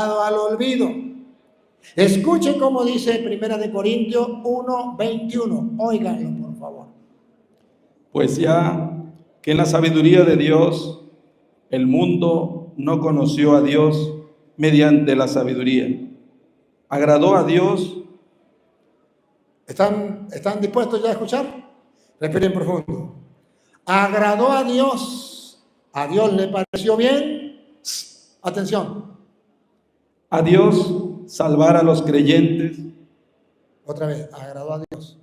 al olvido. Escuche cómo dice 1 Corintios 1:21. Óiganlo, por favor. Pues ya que en la sabiduría de Dios el mundo no conoció a Dios mediante la sabiduría, agradó a Dios. ¿Están dispuestos ya a escuchar? Respiren profundo. Agradó a Dios. ¿A Dios le pareció bien? Atención. A Dios salvar a los creyentes. Otra vez, agradó a Dios.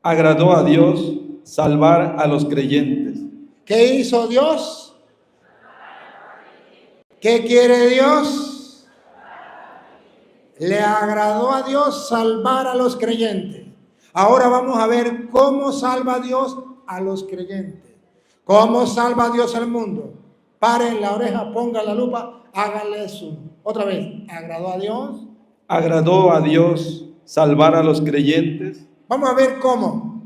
Agradó a Dios salvar a los creyentes. ¿Qué hizo Dios? ¿Qué quiere Dios? Le agradó a Dios salvar a los creyentes. Ahora vamos a ver cómo salva Dios a los creyentes. ¿Cómo salva Dios al mundo? Paren la oreja, pongan la lupa, háganle zoom. Otra vez, ¿agradó a Dios? Agradó a Dios salvar a los creyentes. Vamos a ver cómo.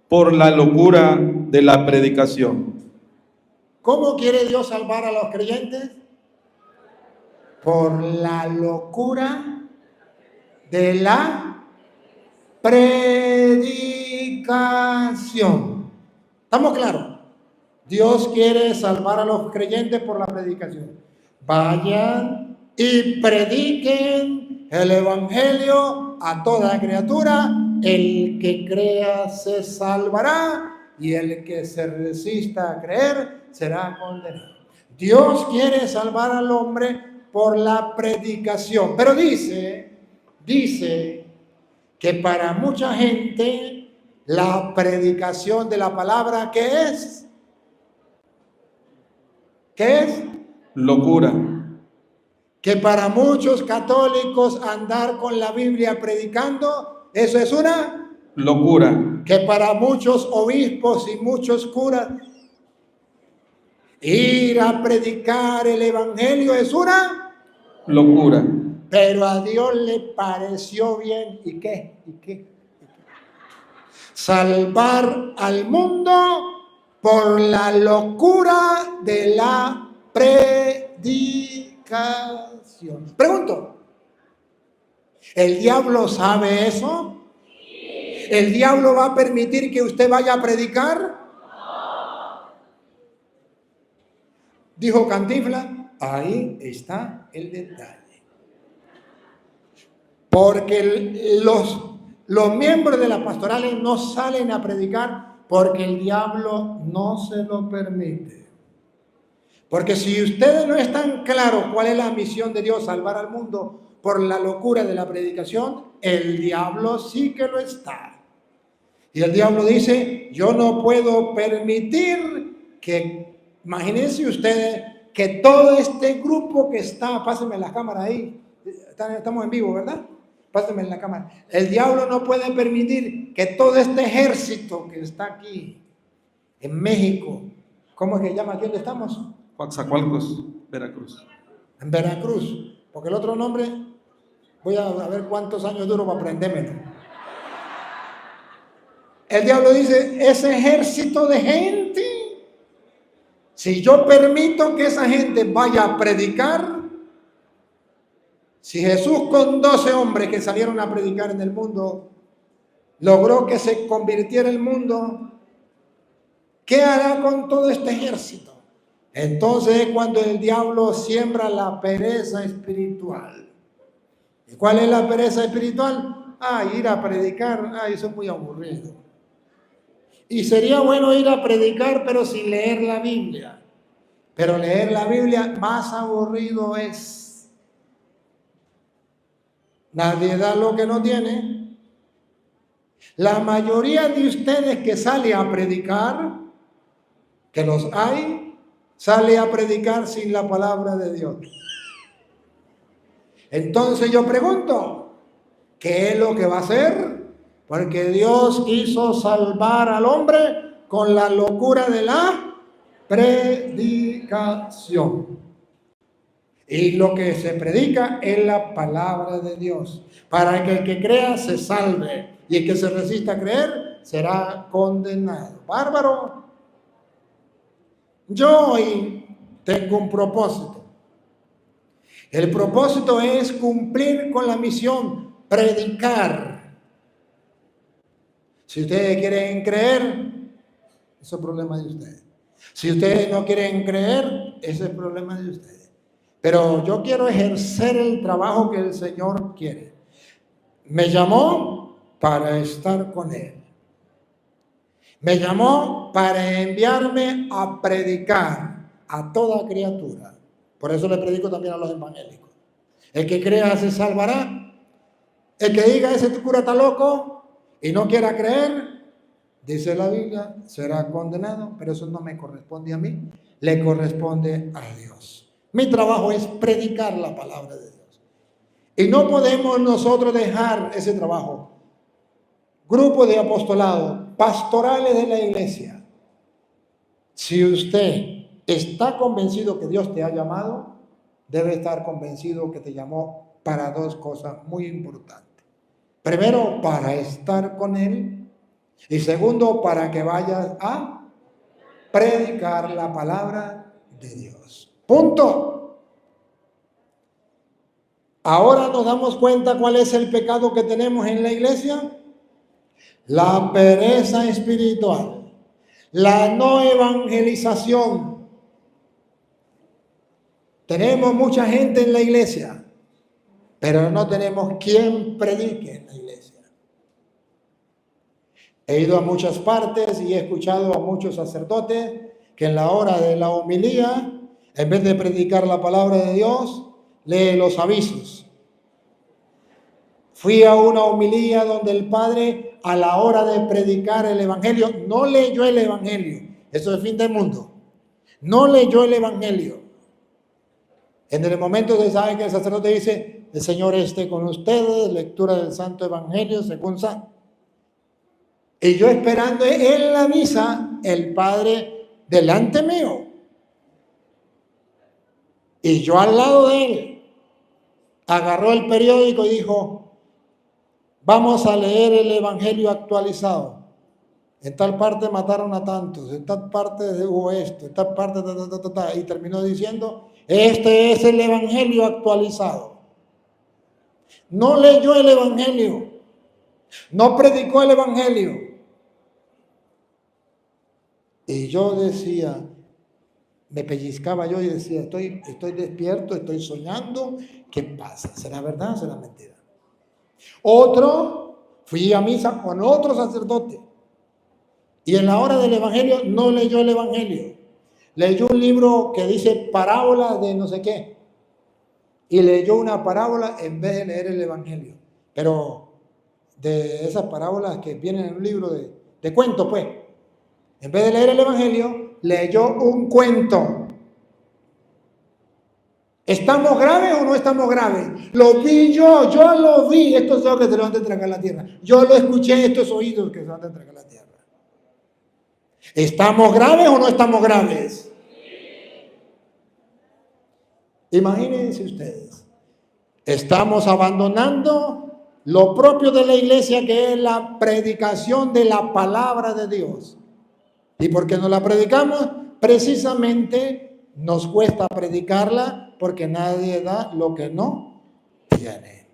Por la locura de la predicación. ¿Cómo quiere Dios salvar a los creyentes? Por la locura de la predicación. ¿Estamos claros? Dios quiere salvar a los creyentes por la predicación. Vayan y prediquen el evangelio a toda criatura. El que crea se salvará y el que se resista a creer será condenado. Dios quiere salvar al hombre por la predicación. Pero dice que para mucha gente la predicación de la palabra, ¿qué es? ¿Qué es? Locura. Que para muchos católicos andar con la Biblia predicando, eso es una locura. Que para muchos obispos y muchos curas ir a predicar el evangelio es una locura. Pero a Dios le pareció bien. ¿Y qué? Salvar al mundo por la locura de la predicación. Pregunto, ¿el diablo sabe eso? ¿El diablo va a permitir que usted vaya a predicar? Dijo Cantinflas, ahí está el detalle. Porque los miembros de las pastorales no salen a predicar porque el diablo no se lo permite. Porque si ustedes no están claros cuál es la misión de Dios, salvar al mundo por la locura de la predicación, el diablo sí que lo está. Y el diablo dice, yo no puedo permitir que, imagínense ustedes, que todo este grupo que está, pásenme la cámara ahí, estamos en vivo, ¿verdad? Pásenme la cámara. El diablo no puede permitir que todo este ejército que está aquí, en México, ¿cómo es que se llama? ¿Aquí dónde estamos? Coatzacoalcos, Veracruz. En Veracruz, porque el otro nombre, voy a ver cuántos años duro para aprendérmelo. El diablo dice, ese ejército de gente, si yo permito que esa gente vaya a predicar, si Jesús con 12 hombres que salieron a predicar en el mundo, logró que se convirtiera el mundo, ¿qué hará con todo este ejército? Entonces es cuando el diablo siembra la pereza espiritual. ¿Y cuál es la pereza espiritual? Ir a predicar, eso es muy aburrido. Y sería bueno ir a predicar, pero sin leer la Biblia. Pero leer la Biblia más aburrido es. Nadie da lo que no tiene. La mayoría de ustedes que sale a predicar, que los hay, sale a predicar sin la palabra de Dios. Entonces yo pregunto, ¿qué es lo que va a hacer? Porque Dios quiso salvar al hombre con la locura de la predicación. Y lo que se predica es la palabra de Dios, para que el que crea se salve y el que se resista a creer será condenado. Bárbaro. Yo hoy tengo un propósito El propósito es cumplir con la misión, predicar. Si ustedes quieren creer, eso es problema de ustedes. Si ustedes no quieren creer, ese es problema de ustedes. Pero yo quiero ejercer el trabajo que el Señor quiere. Me llamó para estar con Él. Me llamó para enviarme a predicar a toda criatura. Por eso le predico también a los evangélicos. El que crea se salvará. El que diga ese cura está loco y no quiera creer, dice la Biblia, será condenado. Pero eso no me corresponde a mí, le corresponde a Dios. Mi trabajo es predicar la palabra de Dios. Y no podemos nosotros dejar ese trabajo. Grupo de apostolado, pastorales de la iglesia. Si usted está convencido que Dios te ha llamado, debe estar convencido que te llamó para dos cosas muy importantes. Primero, para estar con Él. Y segundo, para que vayas a predicar la palabra de Dios. Punto. Ahora nos damos cuenta cuál es el pecado que tenemos en la iglesia. La pereza espiritual, la no evangelización. Tenemos mucha gente en la iglesia, pero no tenemos quien predique en la iglesia. He ido a muchas partes y he escuchado a muchos sacerdotes que en la hora de la homilía, en vez de predicar la palabra de Dios, lee los avisos. Fui a una homilía donde el padre, a la hora de predicar el evangelio, no leyó el evangelio. Eso es fin del mundo. No leyó el evangelio. En el momento de saber que el sacerdote dice, el Señor esté con ustedes, lectura del santo evangelio según San. Y yo esperando en la misa, el padre delante mío. Y yo al lado de él. Agarró el periódico y dijo, vamos a leer el evangelio actualizado. En tal parte mataron a tantos, en tal parte hubo esto, en tal parte, y terminó diciendo, este es el evangelio actualizado. No leyó el evangelio, no predicó el evangelio. Y yo decía, me pellizcaba yo y decía, estoy despierto, estoy soñando, ¿qué pasa? ¿Será verdad o será mentira? Otro, fui a misa con otro sacerdote y en la hora del evangelio no leyó el evangelio. Leyó un libro que dice parábolas de no sé qué y leyó una parábola en vez de leer el evangelio. Pero de esas parábolas que vienen en un libro de cuentos, pues, en vez de leer el evangelio, leyó un cuento. ¿Estamos graves o no estamos graves? Lo vi yo lo vi. Estos ojos que se van a entregar la tierra. Yo lo escuché, estos oídos que se van a entregar la tierra. ¿Estamos graves o no estamos graves? Imagínense ustedes. Estamos abandonando lo propio de la iglesia, que es la predicación de la palabra de Dios. ¿Y por qué no la predicamos? Precisamente nos cuesta predicarla porque nadie da lo que no tiene.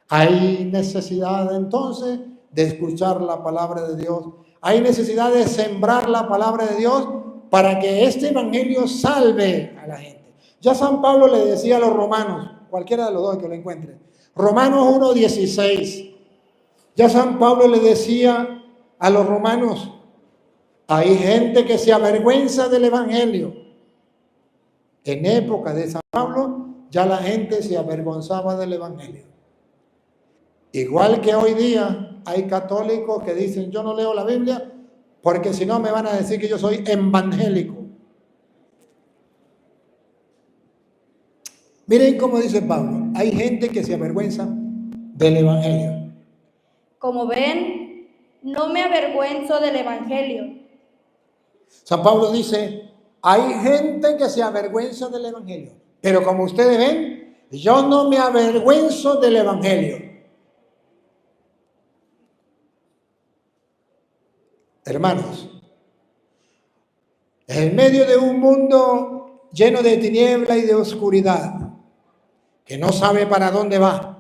Hay necesidad entonces de escuchar la palabra de Dios. Hay necesidad de sembrar la palabra de Dios para que este evangelio salve a la gente. Ya San Pablo le decía a los romanos, cualquiera de los dos que lo encuentre, Romanos 1:16. Ya San Pablo le decía a los romanos, hay gente que se avergüenza del evangelio. En época de San Pablo, ya la gente se avergonzaba del evangelio. Igual que hoy día hay católicos que dicen, yo no leo la Biblia porque si no me van a decir que yo soy evangélico. Miren cómo dice Pablo, hay gente que se avergüenza del evangelio. Como ven, no me avergüenzo del evangelio. San Pablo dice, hay gente que se avergüenza del evangelio, pero como ustedes ven, yo no me avergüenzo del evangelio. Hermanos, en medio de un mundo lleno de tiniebla y de oscuridad, que no sabe para dónde va,